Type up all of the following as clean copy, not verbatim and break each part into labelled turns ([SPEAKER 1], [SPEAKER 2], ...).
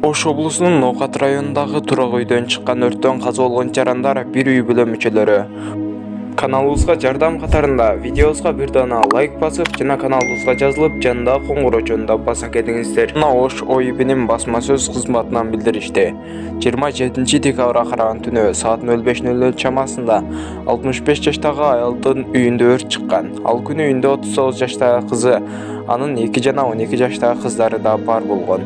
[SPEAKER 1] Ош облусунун Ноокат районундагы турак үйдөн чыккан өрттөн каза болгон жарандар бир үй бүлө мүчөлөрү. Каналыбызга жардам катарында видеобузга бир дана лайк басып, жана каналыбызга жазылып, жанындагы коңгурочону да баса кетиңиздер. Ош ОИБ'нин басма сөз кызматынан билдиришти. 27 декабрга караган түнү саат 05:00 чамасында 65 жаштагы аялдын үйүндө өрт чыккан. Ал күнү үйүндө 39 жаштагы кызы, анын 2 жана 12 жаштагы кыздары да бар болгон.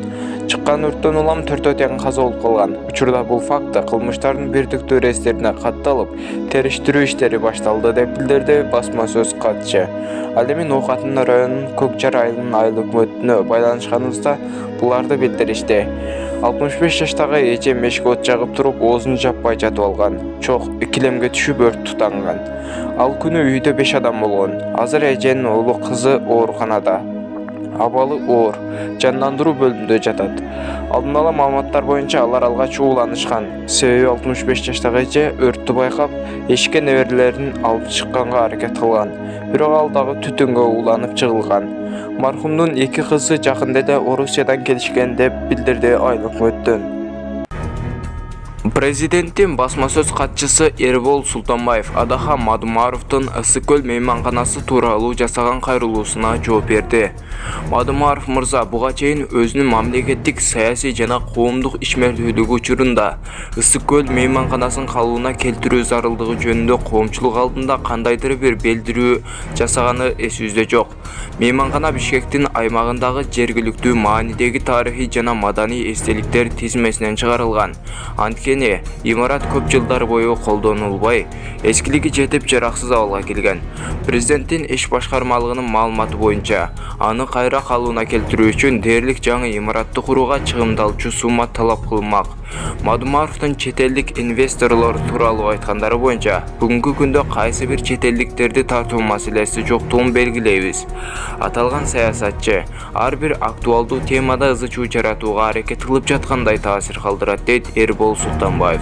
[SPEAKER 1] Чыккан өрттөн улам 4 тең каза болуп калган. Учурда бул факты кылмыштардын бирдиктүү реестерине катталып, териштирүү иштери башталды деп билдирди басма сөз катчы. Ал эми Ноокат районунун Көкжар айылынын айыл өкмөтүнө байланышканыбызда буларды билдиришти. 65 жаштагы эже мешке от жагып туруп, оозун жаппай жатып алган. Чок килемге түшүп өрт тутанган. Ал күнү үйдө 5 адам болгон. Азыр эженин оğlu кызы ооруканада. Абалы оор, жандандыруу бөлүмүндө жатат. Алдын ала маалыматтар боюнча алар алгач ууланышкан. Себеби 65 жаштагы эже өрттү байкап, эшикке неберелерин алып чыкканга аракет кылган. Бирок ал дагы түтүнгө ууланып чыгылган. Мархумдун 2 кызы жакында эле Орусиядан келишкен деп билдирди айыл өкмөттөн. Президенттин басма сөз катчысы Эрбол Султанбаев Адаха Мадумаровдун Ысык көл мейманканасы тууралуу жасаган кайрылуусуна жооп берди. Мадумаров мырза буга чейин өзүнүн мамлекеттик, саясий жана коомдук ишмердүүлүгү учурунда Ысык көл мейманканасын калыбына келтирүү зарылдыгы жөнүндө коомчулук алдында кандайдыр бир билдирүү жасаганы эсибизде жок. Мейманкана Бишкектин аймагындагы жергиликтүү маанидеги тарыхый жана маданий эстеликтер тизмесинен чыгарылган. Анткени имарат көп жылдар бою колдонулбай, эскилиги жетип жараксыз абалга келген. Президенттин иш башкармалыгынын маалыматы боюнча, аны кайра калыбына келтирүү үчүн дээрлик жаңы имаратты курууга чыгымдалчу сумма талап кылынмак. Мадумаровдун чет элдик инвесторлор тууралуу айткандары боюнча, бүгүнкү күндө кайсы бир чет элдиктерди тартуу маселеси жоктугун белгилейбиз. Аталган саясатчы ар бир актуалдуу темада ызы чуу жаратууга аракет кылып жаткандай таасир калтырат, дейт Эрбол Султанбаев.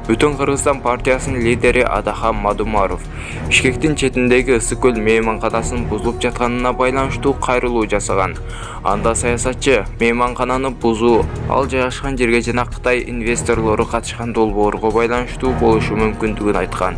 [SPEAKER 1] Бүтүн Кыргызстан партиясынын лидери Адаха Мадумаров Бишкектин четиндеги Ысык көл мейманканасын бузулуп жатканына байланыштуу кайрылуу жасаган. Анда саясатчы мейманкананы бузуу, ал жайгашкан жерге жана Кытай инвесторлору катышкан долбоорго байланыштуу болушу мүмкүндүгүн айткан.